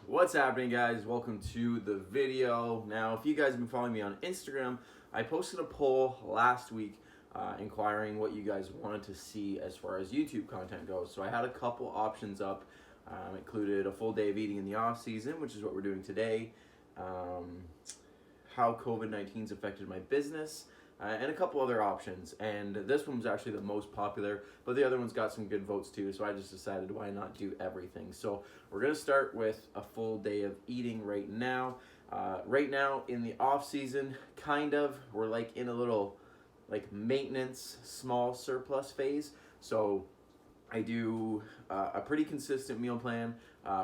What's happening, guys? Welcome to the video. Now, if you guys have been following me on Instagram, I posted a poll last week inquiring what you guys wanted to see as far as YouTube content goes. So I had a couple options up. Included a full day of eating in the off season, which is what we're doing today, how COVID-19's affected my business, and a couple other options. And this one was actually the most popular, but the other one's got some good votes too, so I just decided why not do everything. So we're going to start with a full day of eating right now. Right now in the off season, kind of, we're like in a little like maintenance, small surplus phase. So I do a pretty consistent meal plan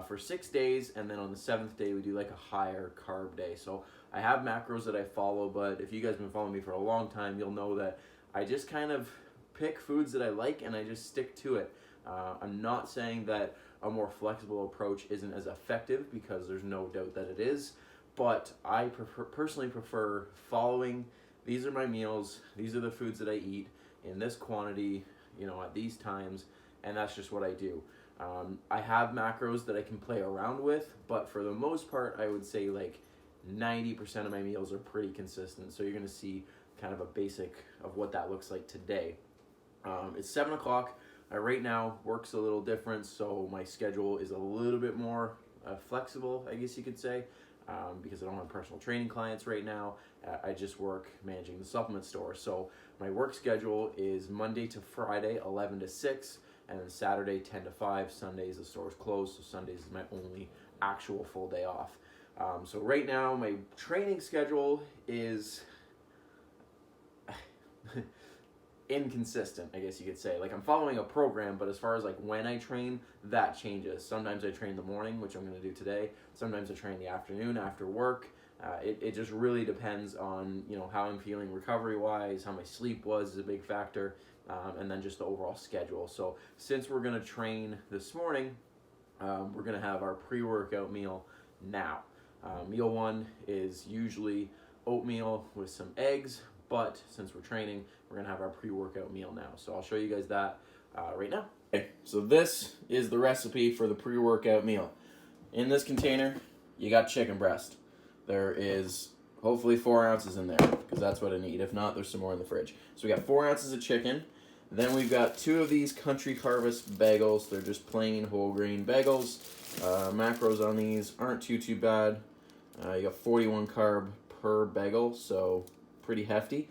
for 6 days, and then on the 7th day we do like a higher carb day. So I have macros that I follow, but if you guys have been following me for a long time, you'll know that I just kind of pick foods that I like and I just stick to it. I'm not saying that a more flexible approach isn't as effective, because there's no doubt that it is, but I personally prefer following. These are my meals, these are the foods that I eat in this quantity, you know, at these times, and that's just what I do. I have macros that I can play around with, but for the most part, I would say like 90% of my meals are pretty consistent. So you're going to see kind of a basic of what that looks like today. It's 7 o'clock. Right now, work's a little different, so my schedule is a little bit more flexible, I guess you could say, because I don't have personal training clients right now. I just work managing the supplement store. So my work schedule is Monday to Friday, 11 to 6, and then Saturday, 10 to 5. Sundays, the store's closed, so Sundays is my only actual full day off. So right now, my training schedule is inconsistent, I guess you could say. Like, I'm following a program, but as far as like when I train, that changes. Sometimes I train in the morning, which I'm going to do today. Sometimes I train in the afternoon after work. It just really depends on, you know, how I'm feeling recovery-wise, how my sleep was is a big factor, and then just the overall schedule. So since we're going to train this morning, we're going to have our pre-workout meal now. Meal one is usually oatmeal with some eggs, but since we're training, we're going to have our pre-workout meal now. So I'll show you guys that right now. Okay, so this is the recipe for the pre-workout meal. In this container, you got chicken breast. There is hopefully 4 ounces in there, because that's what I need. If not, there's some more in the fridge. So we got 4 ounces of chicken. Then we've got 2 of these Country Harvest bagels. They're just plain whole grain bagels. Macros on these aren't too bad. You got 41 carb per bagel, so pretty hefty.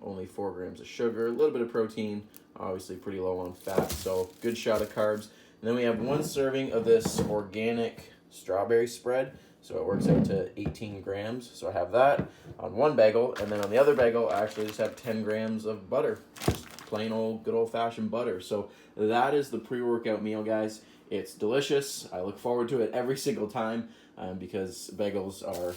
Only 4 grams of sugar, a little bit of protein, obviously pretty low on fat, so good shot of carbs. And then we have 1 serving of this organic strawberry spread, so it works out to 18 grams. So I have that on 1 bagel, and then on the other bagel, I actually just have 10 grams of butter, just plain old, good old-fashioned butter. So that is the pre-workout meal, guys. It's delicious. I look forward to it every single time because bagels are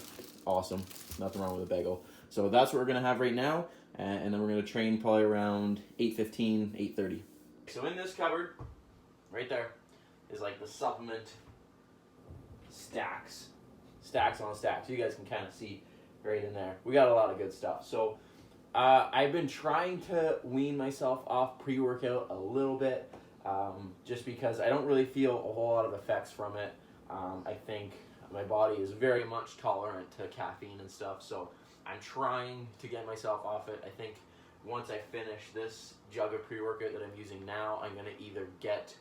awesome. Nothing wrong with a bagel. So that's what we're going to have right now, and then we're going to train probably around 8:15, 8:30. So in this cupboard, right there, is like the supplement stacks on stacks. You guys can kind of see right in there. We got a lot of good stuff. So I've been trying to wean myself off pre-workout a little bit, just because I don't really feel a whole lot of effects from it. I think my body is very much tolerant to caffeine and stuff, so I'm trying to get myself off it. I think once I finish this jug of pre-workout that I'm using now, I'm going to either get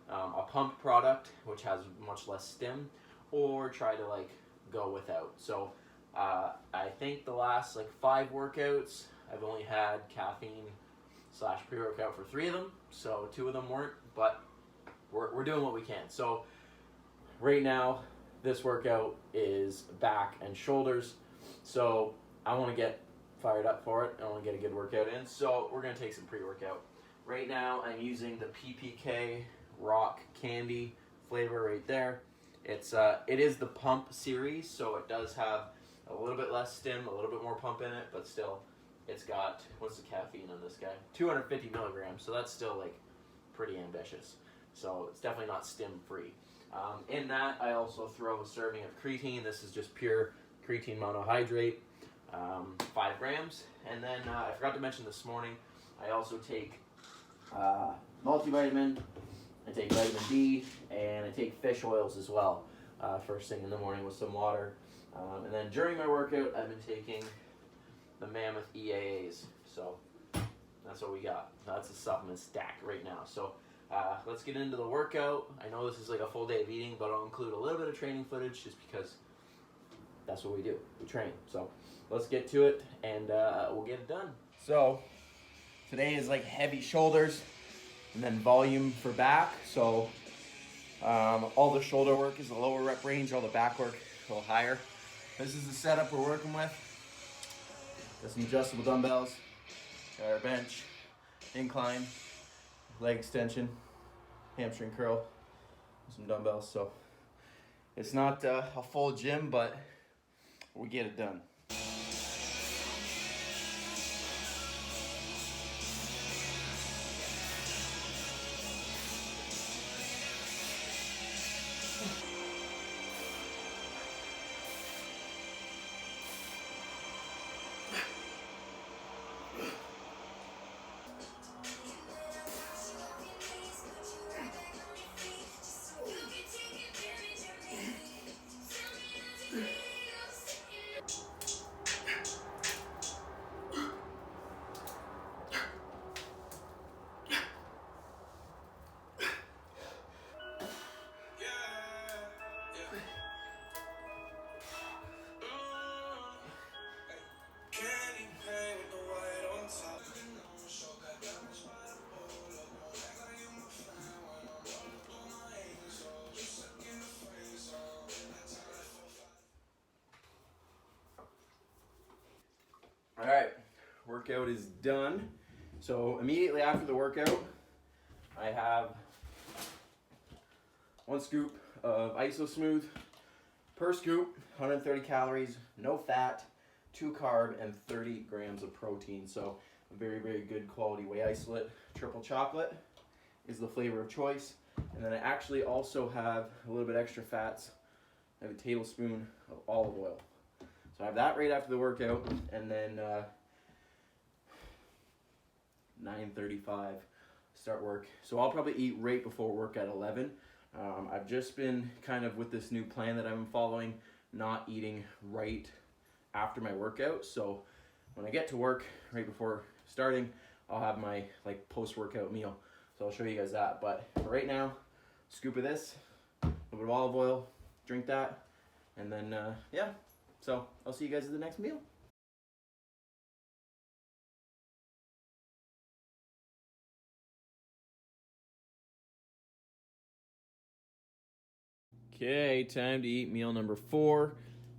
a pump product, which has much less stim, or try to like go without. So I think the last like 5 workouts, I've only had caffeine / pre-workout for 3 of them, so 2 of them weren't, but we're doing what we can. So right now, this workout is back and shoulders, so I want to get fired up for it. I want to get a good workout in, so we're going to take some pre-workout. Right now, I'm using the PPK Rock Candy flavor right there. It is the pump series, so it does have a little bit less stim, a little bit more pump in it, but still, it's got, what's the caffeine on this guy? 250 milligrams, so that's still like pretty ambitious. So it's definitely not stim-free. In that, I also throw a serving of creatine. This is just pure creatine monohydrate, 5 grams. And then I forgot to mention this morning, I also take multivitamin, I take vitamin D, and I take fish oils as well. first thing in the morning with some water. And then during my workout, I've been taking the Mammoth EAAs. So that's what we got. That's a supplement stack right now. So let's get into the workout. I know this is like a full day of eating, but I'll include a little bit of training footage just because that's what we do. We train. So let's get to it and we'll get it done. So today is like heavy shoulders and then volume for back. So all the shoulder work is the lower rep range, all the back work a little higher. This is the setup we're working with. Got some adjustable dumbbells, got our bench, incline, leg extension, hamstring curl, some dumbbells. So it's not a full gym, but we get it done. All right, workout is done. So immediately after the workout, I have 1 scoop of Iso Smooth. Per scoop, 130 calories, no fat, 2 carb, and 30 grams of protein. So a very, very good quality whey isolate. Triple chocolate is the flavor of choice. And then I actually also have a little bit extra fats. I have a tablespoon of olive oil. So I have that right after the workout, and then 9:35 start work. So I'll probably eat right before work at 11. I've just been kind of with this new plan that I'm following, not eating right after my workout. So when I get to work right before starting, I'll have my like post-workout meal. So I'll show you guys that. But for right now, scoop of this, a little bit of olive oil, drink that, and then yeah. So I'll see you guys at the next meal. Okay, time to eat meal number 4.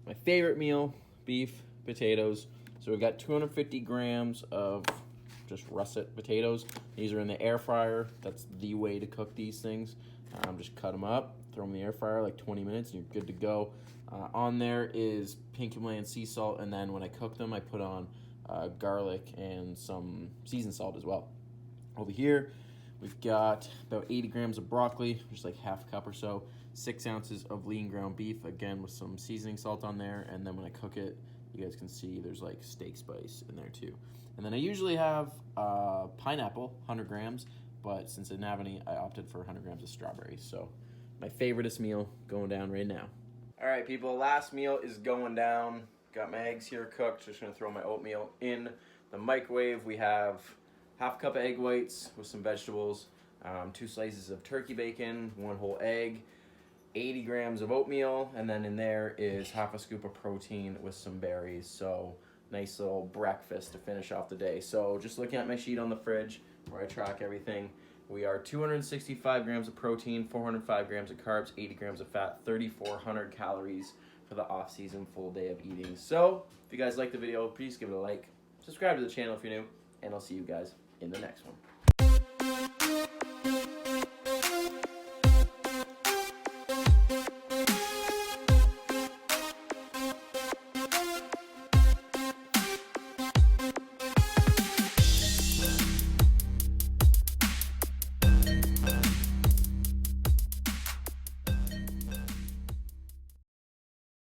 My favorite meal, beef, potatoes. So we've got 250 grams of just russet potatoes. These are in the air fryer. That's the way to cook these things. Just cut them up, throw them in the air fryer like 20 minutes, and you're good to go. On there is pink Himalayan sea salt, and then when I cook them, I put on garlic and some seasoned salt as well. Over here, we've got about 80 grams of broccoli, just like half a cup or so, 6 ounces of lean ground beef, again with some seasoning salt on there, and then when I cook it, you guys can see there's like steak spice in there too. And then I usually have pineapple, 100 grams, but since I didn't have any, I opted for 100 grams of strawberries. So my favoriteest meal going down right now. All right, people, last meal is going down. Got my eggs here cooked. Just gonna throw my oatmeal in the microwave. We have half cup of egg whites with some vegetables, 2 slices of turkey bacon, 1 whole egg, 80 grams of oatmeal, and then in there is half a scoop of protein with some berries. So nice little breakfast to finish off the day. So just looking at my sheet on the fridge where I track everything, we are 265 grams of protein, 405 grams of carbs, 80 grams of fat, 3,400 calories for the off-season full day of eating. So if you guys like the video, please give it a like, subscribe to the channel if you're new, and I'll see you guys in the next one.